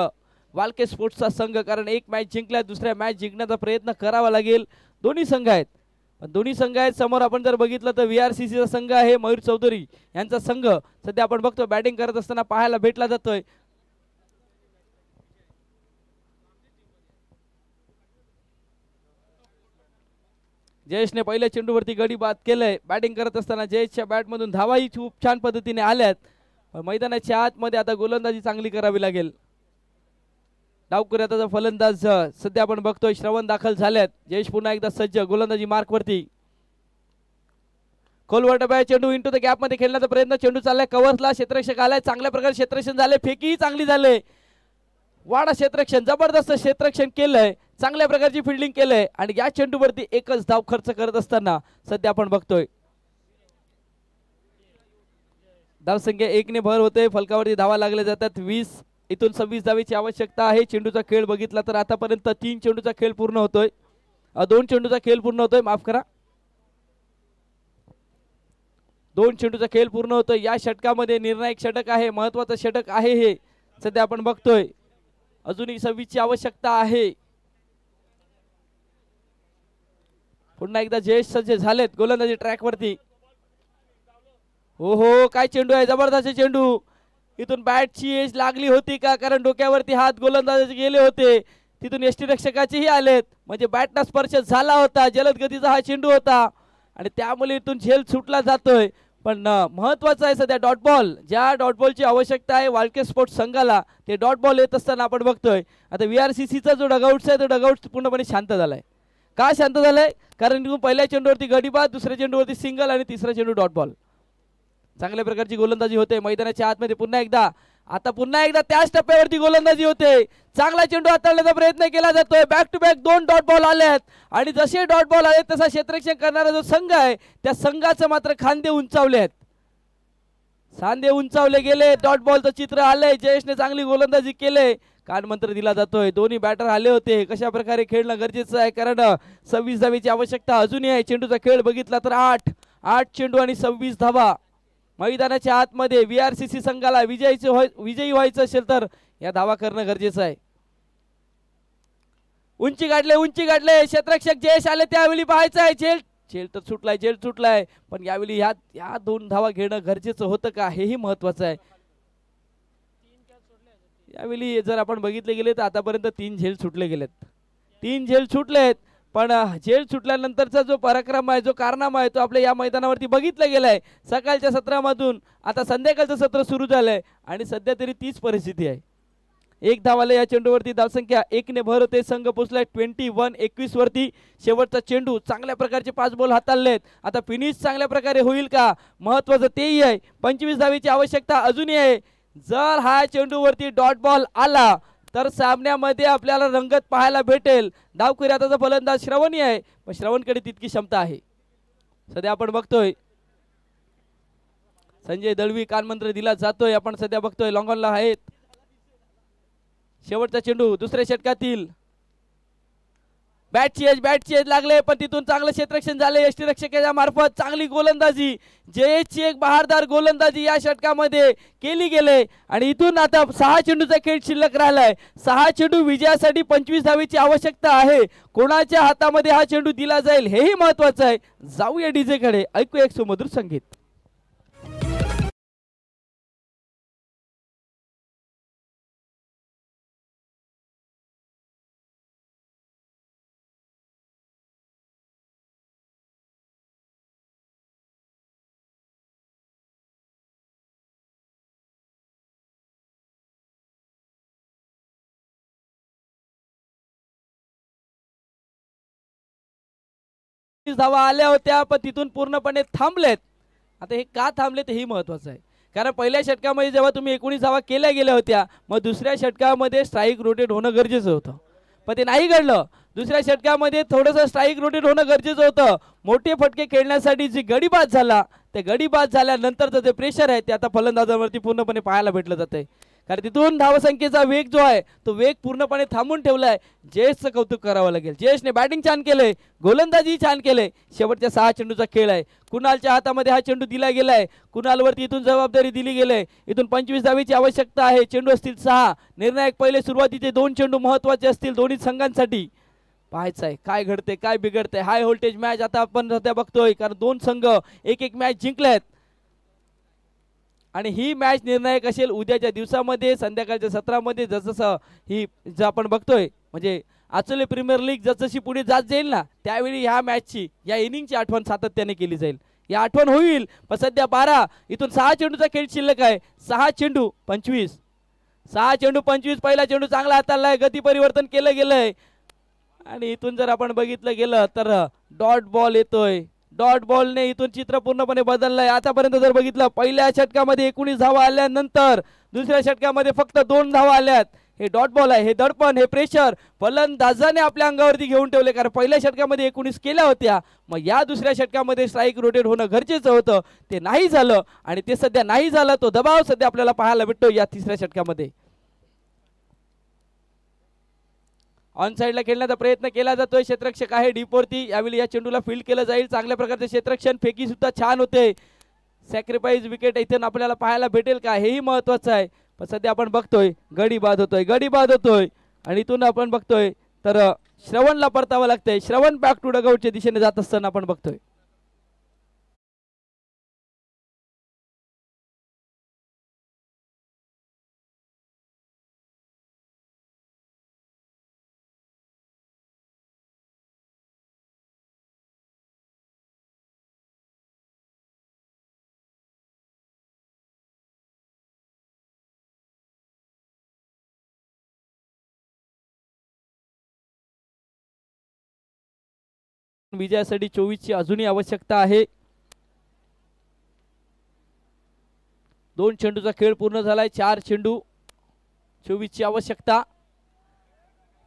वालके स्पोर्ट्सचा संघ, कारण एक मॅच जिंकला, दुसऱ्या मॅच जिंकण्याचा प्रयत्न करावा लागेल. दोन्ही संघ आहेत. समोर आपण जर बघितलं तर VRCC चा संघ आहे. मयूर चौधरी यांचा संघ सध्या आपण बघतो बॅटिंग करत असताना पाहायला भेटला जातोय. जयेशने पहिल्या चेंडूवरती गडी बाद केलंय. बॅटिंग करत असताना जयेशच्या बॅटमधून धावाही खूप छान पद्धतीने आल्यात. मैदानाच्या आतमध्ये आता गोलंदाजी चांगली करावी लागेल. डावकुऱ्याचा फलंदाज सध्या आपण बघतोय श्रवण दाखल झाल्यात. जयेश पुन्हा एकदा सज्ज गोलंदाजी मार्कवरती. खोलवर चेंडू इंटू द गॅप मध्ये खेळण्याचा प्रयत्न. चेंडू चाललाय कव्हरला. क्षेत्ररक्षक आलाय. चांगल्या प्रकारे क्षेत्ररक्षण झाले. फेकीही चांगली झाले. वाडा क्षेत्ररक्षण, जबरदस्त क्षेत्ररक्षण केलंय. चांगल्या प्रकारची फिल्डिंग केलंय आणि या चेंडूवरती एकच धाव खर्च करत असताना सध्या आपण बघतोय धावसंख्या 1 ने भर होते. फलकावरती धावा लागले जातात. 20 इथून 26 धावेची आवश्यकता आहे. चेंडूचा खेळ बघितला तर आतापर्यंत 3 चेंडूचा खेळ पूर्ण होतोय. 2 चेंडूचा खेळ पूर्ण होतोय, माफ करा, 2 चेंडूचा खेळ पूर्ण होतोय. या षटकामध्ये निर्णायक षटक आहे, महत्वाचं षटक आहे हे सध्या आपण बघतोय. अजूनही 26 ची आवश्यकता आहे. पुन्हा एकदा जयेश सज्ज झालेत गोलंदाजी ट्रॅक वरती. हो काय चेंडू आहे, जबरदस्त चेंडू. इथून बॅटची एज लागली होती का, कारण डोक्यावरती हात गोलंदाजाचे गेले होते. तिथून यष्टीरक्षकाचेही आलेत, म्हणजे बॅटला स्पर्श झाला होता. जलद गतीचा हा चेंडू होता आणि त्यामुळे इथून झेल सुटला जातोय. पण महत्वाचं आहे सध्या डॉट बॉल, ज्या डॉट बॉलची आवश्यकता आहे वाळके स्पोर्ट्स संघाला, ते डॉट बॉल येत असताना आपण बघतोय आता VRCCचा जो डगआउट्स आहे तो डगआउट पूर्णपणे शांत झालाय. का शांत झालाय? कारण तिथून पहिल्या चेंडूवरती गडीबाद, दुसऱ्या चेंडूवरती सिंगल आणि तिसरा चेंडू डॉट बॉल. चांगल्या प्रकारची गोलंदाजी होते मैदानाच्या आतमध्ये. पुन्हा एकदा त्याच टप्प्यावरती गोलंदाजी होते. चांगला चेंडू हाताळण्याचा प्रयत्न केला जातोय. Back to back 2 dot ball आलेत आणि जसे डॉट बॉल आले तसा क्षेत्ररक्षण करणारा जो संघ आहे त्या संघाचं मात्र खांदे उंचावले आहेत. सांधे उंचावले गेले. डॉट बॉलचं चित्र आलंय. जयेशने चांगली गोलंदाजी केले. कानमंत्र दिला जातोय. दोन्ही बॅटर आले होते. कशा प्रकारे खेळणं गरजेचं आहे कारण 26 धावेची आवश्यकता अजूनही आहे. चेंडूचा खेळ बघितला तर 8 चेंडू आणि 26 धावा. मैदानाच्या आतमध्ये VRCC संघाला विजयी व्हायचं असेल तर या धावा करणं गरजेचं आहे. उंची गाठले क्षेत्ररक्षक जयेश आले त्यावेळी पाहायचं आहे. झेल तर सुटलाय पण यावेळी या 2 धावा घेणं गरजेचं होतं का हेही महत्वाचं आहे. यावेळी जर आपण बघितले गेले तर आतापर्यंत 3 झेल सुटले गेलेत. 3 झेल सुटलेत पण झेल सुटल्यानंतरचा जो पराक्रम आहे, जो कारनामा आहे तो आपल्या या मैदानावरती बघितला गेलाय. सकाळच्या सत्रामधून आता संध्याकाळचं सत्र सुरू झालंय आणि सध्या तरी तीच परिस्थिती आहे. 1 धावाला या चेंडूवरती धावसंख्या 1 ने भर होते. संघ पोहोचलाय 21-21 वरती. शेवटचा चेंडू चांगल्या प्रकारचे 5 बॉल हाताळलेत. आता फिनिश चांगल्या प्रकारे होईल का महत्वाचं तेही आहे. 25 धावेची आवश्यकता अजूनही आहे. जर हा चेंडूवरती डॉट बॉल आला तर सामन्यामध्ये आपल्याला रंगत पाहायला भेटेल. डावखुऱ्याचा फलंदाज श्रवणी आहे पण श्रवणकडे तितकी क्षमता आहे. सध्या आपण बघतोय संजय दळवी कानमंत्र दिला जातोय. आपण सध्या बघतोय लॉंगॉनला आहेत. शेवटचा चेंडू दुसऱ्या षटकातील. बॅटची एज लागले पण तिथून चांगलं क्षेत्ररक्षण झाले यष्टीरक्षकाच्या मार्फत. चांगली गोलंदाजी जयेशची एक बहारदार गोलंदाजी या षटकामध्ये केली गेले आणि इथून आता 6 चेंडूचा खेळ शिल्लक राहिलाय. 6 चेंडू विजयासाठी 25 धावेची आवश्यकता आहे. कोणाच्या हातामध्ये हा चेंडू दिला जाईल हेही महत्वाचं आहे. जाऊया डीजे कडे, ऐकू एक सुमधुर संगीत. धावा आल्या होत्या पण तिथून पूर्णपणे थांबलेत. आता हे का थांबलेत हेही महत्वाचं आहे कारण पहिल्या षटकामध्ये जेव्हा तुम्ही 19 धावा केल्या गेल्या होत्या मग दुसऱ्या षटकामध्ये स्ट्राईक रोटेट होणं गरजेचं होतं पण ते नाही घडलं. दुसऱ्या षटकामध्ये थोडंसं स्ट्राईक रोटेट होणं गरजेचं होतं. मोठे फटके खेळण्यासाठी जी गडीबाद झाला ते गडीबाद झाल्यानंतरचं जे प्रेशर आहे ते आता फलंदाजावरती पूर्णपणे पाहायला भेटलं जातंय कारण तिथून धावसंख्येचा वेग जो आहे तो वेग पूर्णपणे थांबून ठेवलाय. जयेशचं कौतुक करावं लागेल. जयेशने बॅटिंग छान केलंय, गोलंदाजी छान केले. शेवटच्या 6 चेंडूचा खेळ आहे. कुणालच्या हातामध्ये हा चेंडू दिला गेलाय. कुणालवरती इथून जबाबदारी दिली गेली. इथून 25 धावेची आवश्यकता आहे. चेंडू असतील 6. निर्णायक पहिले सुरुवातीचे 2 चेंडू महत्वाचे असतील दोन्ही संघांसाठी. पाहायचं आहे काय घडते काय बिघडते. हाय व्होल्टेज मॅच आता आपण सध्या बघतोय कारण 2 संघ एक मॅच जिंकल्यात आणि ही मॅच निर्णायक असेल उद्याच्या दिवसामध्ये संध्याकाळच्या सत्रामध्ये. जसं ही जर आपण बघतोय म्हणजे आचोले प्रीमियर लीग जसजशी पुढे जात जाईल ना त्यावेळी ह्या मॅचची या इनिंगची आठवण सातत्याने केली जाईल. या आठवण होईल पण सध्या 12 इथून 6 चेंडूचा खेळ शिल्लक आहे. 6 चेंडू 25. 6 चेंडू 25. पहिला चेंडू चांगला हाताळलाय. गती परिवर्तन केलं गेलंय आणि इथून जर आपण बघितलं गेलं तर डॉट बॉल येतोय. डॉट बॉलने इथून चित्र पूर्णपणे बदललंय. आतापर्यंत जर बघितलं पहिल्या षटकामध्ये 19 धावा आल्यानंतर दुसऱ्या षटकामध्ये फक्त 2 धावा आल्यात. हे डॉट बॉल आहे. हे दडपण, हे प्रेशर फलंदाजाने आपल्या अंगावरती घेऊन ठेवले कारण पहिल्या षटकामध्ये 19 केल्या होत्या. मग या दुसऱ्या षटकामध्ये स्ट्राईक रोटेट होणं गरजेचं होतं. ते नाही झालं आणि ते सध्या नाही झालं. तो दबाव सध्या आपल्याला पाहायला भेटतो या तिसऱ्या षटकामध्ये. ऑन साइडला खेळण्याचा प्रयत्न केला जातोय. क्षेत्ररक्षक आहे डीपवरती. यावेळी या चेंडूला फील्ड केलं जाईल. चांगल्या प्रकारचे क्षेत्ररक्षण. फेकी सुद्धा छान होते. सॅक्रिफाईस विकेट इथून आपल्याला पाहायला भेटेल का हेही महत्वाचं आहे. पण सध्या आपण बघतोय गडी बाद होतोय आणि इथून आपण बघतोय तर श्रवणला परतावं लागतंय. श्रवण बॅक टू डगआउटच्या दिशेने जात असताना आपण बघतोय. विजयासाठी 24 ची अजूनही आवश्यकता आहे. 2 चेंडूचा खेळ पूर्ण झालाय. 4 चेंडू 24 ची आवश्यकता.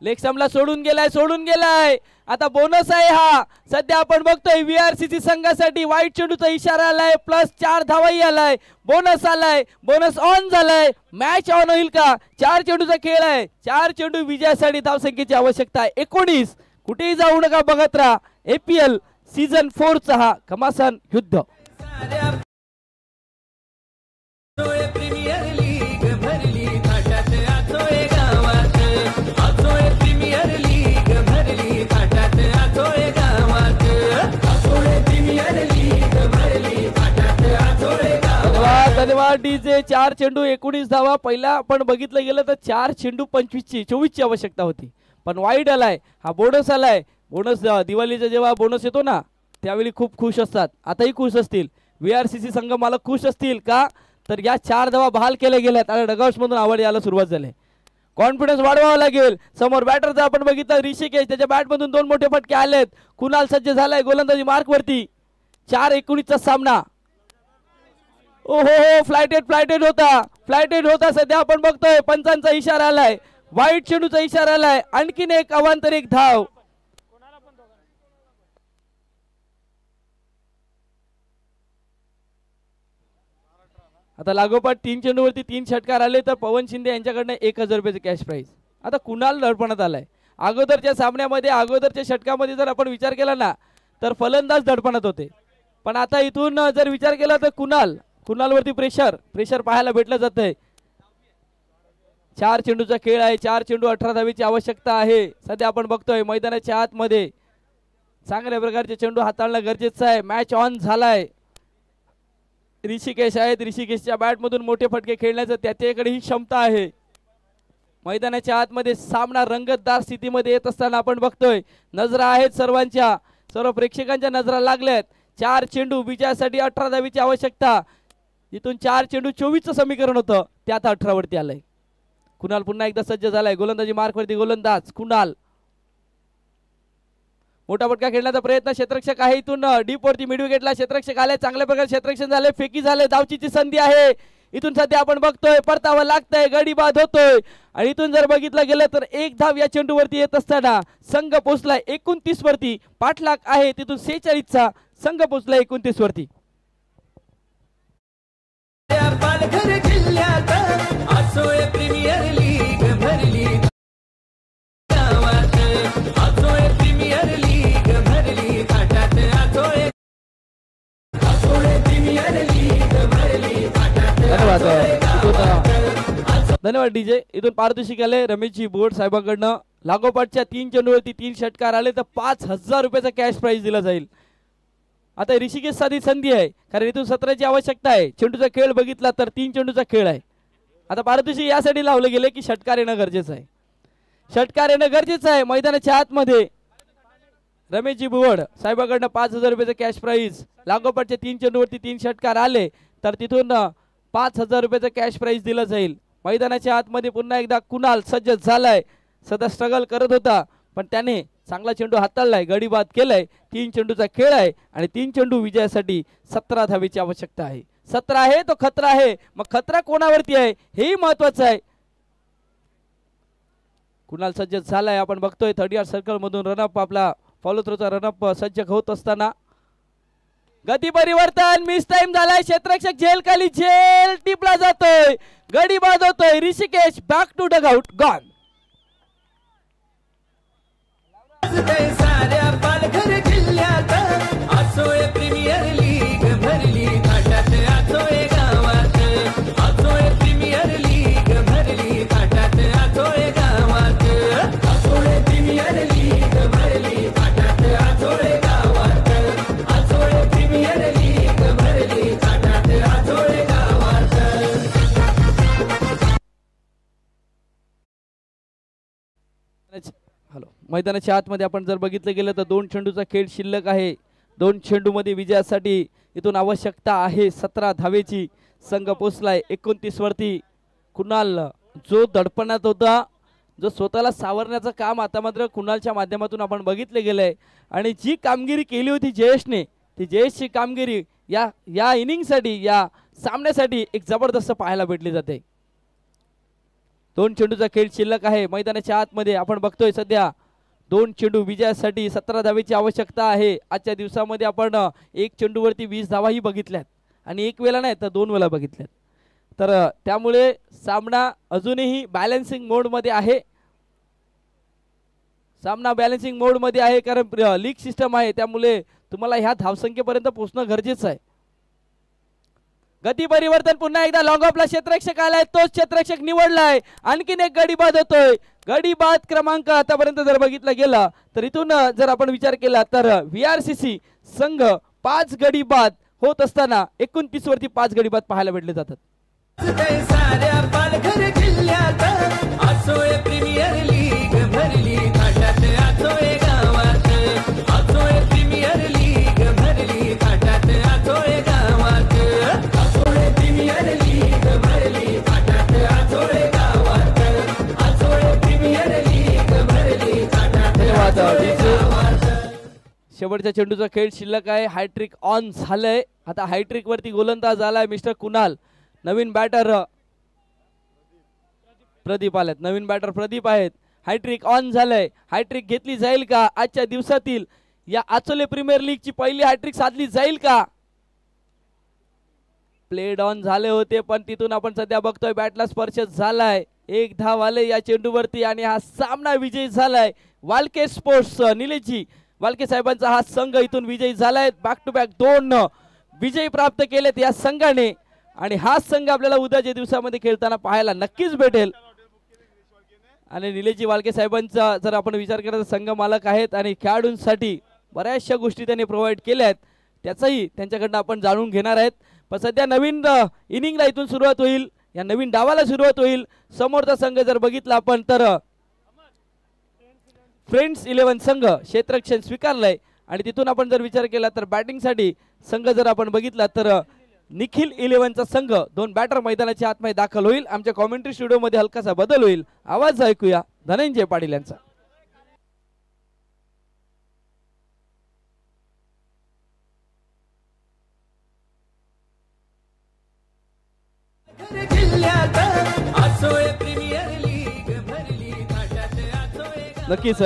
लेग स्टंपला सोडून गेलाय. आता बोनस आहे हा. सध्या आपण बघतोय VRCC संघासाठी वाईट चेंडूचा इशारा आलाय, प्लस 4 धावाही आलाय, बोनस आलाय, बोनस ऑन झालाय. मॅच ऑन होईल का? 4 चेंडूचा खेळ आहे. 4 चेंडू विजयासाठी धावसंख्येची आवश्यकता आहे. 19. कुठेही जाऊ नका, बघत राहा. APL सीझन 4 चा हा घमासान युद्ध. प्रीमियर लीग भरली थाटात आचोळे गावात, आचोळे प्रीमियर लीग भरली थाटात आचोळे गावात, आचोळे प्रीमियर लीग भरली थाटात आचोळे गावात. धन्यवाद डीजे. 4 चेंडू 19 धावा. पहिला आपण बघितलं गेलं तर 4 चेंडू 24 ची आवश्यकता होती, पण वाईड आलाय. हा बोनस आलाय. बोनस दिवाळीचा जेव्हा बोनस येतो ना त्यावेळी खूप खुश असतात. आताही खुश असतील. VRCC संघ मला खुश असतील का? तर या 4 धावा बहाल केल्या गेल्यात आणि डगआउट्स मधून आवड यायला सुरुवात झाली. कॉन्फिडन्स वाढवावा लागेल. समोर बॅटरचा आपण बघितलं ऋषिकेश, त्याच्या बॅट मधून 2 मोठे फटके आलेत. कुणाल सज्ज झालाय गोलंदाजी मार्क वरती. 4-19 चा सामना. ओहो, फ्लायटेड होता. सध्या आपण बघतोय पंचांचा इशारा आलाय, वाईट चेंडूचा इशारा आलाय. आणखीन एक अवांतर एक धाव. आता लागोपाठ 3 चेंडूवरती 3 षटकार आले तर पवन शिंदे यांच्याकडनं 1000 रुपयाचे कॅश प्राइज. आता कुणाल दडपणात आलाय. अगोदरच्या सामन्यामध्ये अगोदरच्या षटकामध्ये जर आपण विचार केला ना तर फलंदाज दडपणात होते, पण आता इथून जर विचार केला तर कुणालवरती प्रेशर पाहायला भेटलं जातंय. 4 चेंडूचा खेळ आहे. 4 चेंडू 18 धावेची आवश्यकता आहे. सध्या आपण बघतोय मैदानाच्या आतमध्ये चांगल्या प्रकारचे चेंडू हाताळणं गरजेचं आहे. मॅच ऑन झालाय. ऋषिकेश आहेत. ऋषिकेशच्या बॅट मधून मोठे फटके खेळण्याचं त्याच्याकडे ही क्षमता आहे. मैदानाच्या आतमध्ये सामना रंगतदार स्थितीमध्ये येत असताना आपण बघतोय नजरा आहेत सर्व प्रेक्षकांच्या नजरा लागल्यात. 4 चेंडू विजयासाठी 18 धावेची आवश्यकता. इथून 4 चेंडू 24 चं समीकरण होतं, ते आता 18 वरती आलंय. कुणाल पुन्हा एकदा सज्ज झालाय. गोलंदाजी मार्क वरती गोलंदाज कुणाल. मोठा फटका खेळण्याचा प्रयत्न. क्षेत्ररक्षक आहे इथून डीप वरती मिड विकेटला क्षेत्ररक्षक आले. चांगल्या प्रकारे क्षेत्ररक्षण झाले. फेकी झाले. धावचीची संधी आहे. इथून सध्या आपण बघतोय परतावा लागतंय. गडी बाद होतोय आणि इथून जर बघितलं गेलं तर 1 धाव या चेंडूवरती येत असताना संघ पोहोचलाय 29 वरती. पाठलाग आहे तिथून 46 चा. संघ पोहोचलाय 29 वरती. पालघर जिल्ह्यात आचोळे प्रीमियर लीग भरली गावात, आचोळे प्रीमियर लीग भरली थाटात आचोळे, आचोळे प्रीमियर लीग भरली थाटात. धन्यवाद डीजे. इथून पारितोषिक आले रमेशजी बोर्ड साहेबांकडनं. लागोपाठच्या 3 चेंडूवरती 3 षटकार आले तर 5000 रुपयाचा कॅश प्राइज दिला जाईल. आता ऋषिकेश साठी संधी आहे, कारण इथून 17 ची आवश्यकता आहे. चेंडूचा खेळ बघितला तर 3 चेंडूचा खेळ आहे. आता पारितोषिक यासाठी लावले गेले की षटकार येणं गरजेचं आहे. मैदानाच्या आतमध्ये रमेशजी बुवड साहेबांकडनं 5000 रुपयाचं कॅश प्राइज. लागोपाठच्या 3 चेंडूवरती 3 षटकार आले तर तिथून 5000 रुपयाचं कॅश प्राइज दिलं जाईल. मैदानाच्या आतमध्ये पुन्हा एकदा कुणाल सज्ज झालाय. सध्या स्ट्रगल करत होता पण त्याने चांगला चेंडू हाताळलाय. गडी बाद केलाय. 3 चेंडूचा खेळ आहे आणि 3 चेंडू विजयासाठी 17 धावेची आवश्यकता आहे. 17 आहे तो खतरा आहे. मग खतरा कोणावरती आहे हेही महत्वाचं आहे. कुणाल सज्ज झालाय. आपण बघतोय 30 यार्ड सर्कल मधून रनअप आपला फॉलो थ्रोचा रनअप सज्ज होत असताना गती परिवर्तन. मिस टाइम झालाय. क्षेत्ररक्षक झेल खाली झेल टिपला जातोय. गडी बाद होतोय. Rishikesh back to dugout gone. साऱ्या पालघर जिल्ह्यात आचोळे प्रीमियर लीग भरली थाटात आचोळे गावात, आचोळे प्रीमियर लीग भरली थाटात आचोळे गावात, आचोळे प्रीमियर लीग भरली थाटात आचोळे गावात, आचोळे प्रीमियर लीग भरली थाटात आचोळे गावात. मैदानाच्या आतमध्ये आपण जर बघितलं गेलं तर 2 चेंडूचा खेळ शिल्लक आहे. 2 चेंडूमध्ये विजयासाठी इथून आवश्यकता आहे 17 धावेची. संघ पोचलाय 29 वरती. कुणाल जो दडपणात होता जो स्वतःला सावरण्याचं काम आता मात्र कुणालच्या माध्यमातून आपण बघितले गेलंय आणि जी कामगिरी केली होती जयेशने ती जयेशची कामगिरी या इनिंगसाठी या सामन्यासाठी एक जबरदस्त पाहायला भेटली जाते. 2 चेंडूचा खेळ शिल्लक आहे मैदानाच्या आतमध्ये. आपण बघतोय सध्या 2 चेंडू विजयासाठी 17 धावेची आवश्यकता आहे. आजच्या दिवसामध्ये आपण 1 चेंडूवरती 20 धावाही बघितल्यात आणि 1 वेळा नाही तर 2 वेळा बघितल्यात. तर त्यामुळे सामना अजूनही बॅलन्सिंग मोडमध्ये आहे. सामना बॅलन्सिंग मोडमध्ये आहे कारण लीग सिस्टम आहे त्यामुळे तुम्हाला ह्या धावसंख्येपर्यंत पोहोचणं गरजेचं आहे. गती परिवर्तन पुन्हा एकदा लॉंग ऑफला क्षेत्ररक्षक आलाय. तोच क्षेत्ररक्षक निवडलाय. आणखीन एक गडी बाद होतोय. गडी बाद क्रमांक आतापर्यंत जर बघितला गेला तर इथून जर आपण विचार केला तर VRCC संघ 5 गडी बाद होत असताना 29 वरती 5 गडी बाद पाहायला भेटले जातात. साऱ्या पालघर जिल्ह्यात असोय प्रीमियर लीग भरली थाटात असोय गावात असोय प्रीमियर लीग भरली थाटात असोय गावात असोय प्रीमियर लीग भरली थाटात असोय गावात असोय प्रीमियर लीग भरली थाटात असोय गावात. शेवटच्या चेंडूचा खेळ शिल्लक आहे. हायट्रिक ऑन झालंय. आता हायट्रिक वरती गोलंदाज आलाय मिस्टर कुणाल. नवीन बॅटर प्रदीप आलेत. नवीन बॅटर प्रदीप आहेत. हायट्रिक ऑन झालंय. हायट्रिक घेतली जाईल का? आजच्या दिवसातील या आचोले प्रीमियर लीगची पहिली हायट्रिक साधली जाईल का? प्लेड ऑन झाले होते पण तिथून आपण सध्या बघतोय बॅटला स्पर्श झालाय. 1 धाव आले या चेंडूवरती आणि हा सामना विजयी झालाय. वालके स्पोर्ट्स निलेशजी वालके साहेबांचा हा संघ इथून विजयी झालाय. बॅक टू बॅक 2 विजयी प्राप्त केलेत या संघाने आणि हा संघ आपल्याला उद्याच्या दिवसामध्ये खेळताना पाहायला नक्कीच भेटेल. आणि निलेशजी वालके साहेबांचा जर आपण विचार केला तर संघ मालक आहेत आणि खेळाडूंसाठी बऱ्याचशा गोष्टी त्यांनी प्रोव्हाइड केल्या आहेत त्याचाही त्यांच्याकडनं आपण जाणून घेणार आहेत. पण सध्या नवीन इनिंगला इथून सुरुवात होईल. या नवीन डावाला सुरुवात होईल. समोरचा संघ जर बघितला आपण तर फ्रेंड्स 11 संघ क्षेत्ररक्षण स्वीकारलंय आणि तिथून आपण जर विचार केला तर बॅटिंगसाठी संघ जर आपण बघितला तर निखिल 11चा संघ 2 बॅटर मैदानाच्या आतमध्ये दाखल होईल. आमच्या कॉमेंट्री स्टुडिओमध्ये हलकासा बदल होईल. आवाज ऐकूया धनंजय पाटील यांचा. जिल्ह्यात असोय प्रीमियर लीग भरली थाटात असोय नक्कीच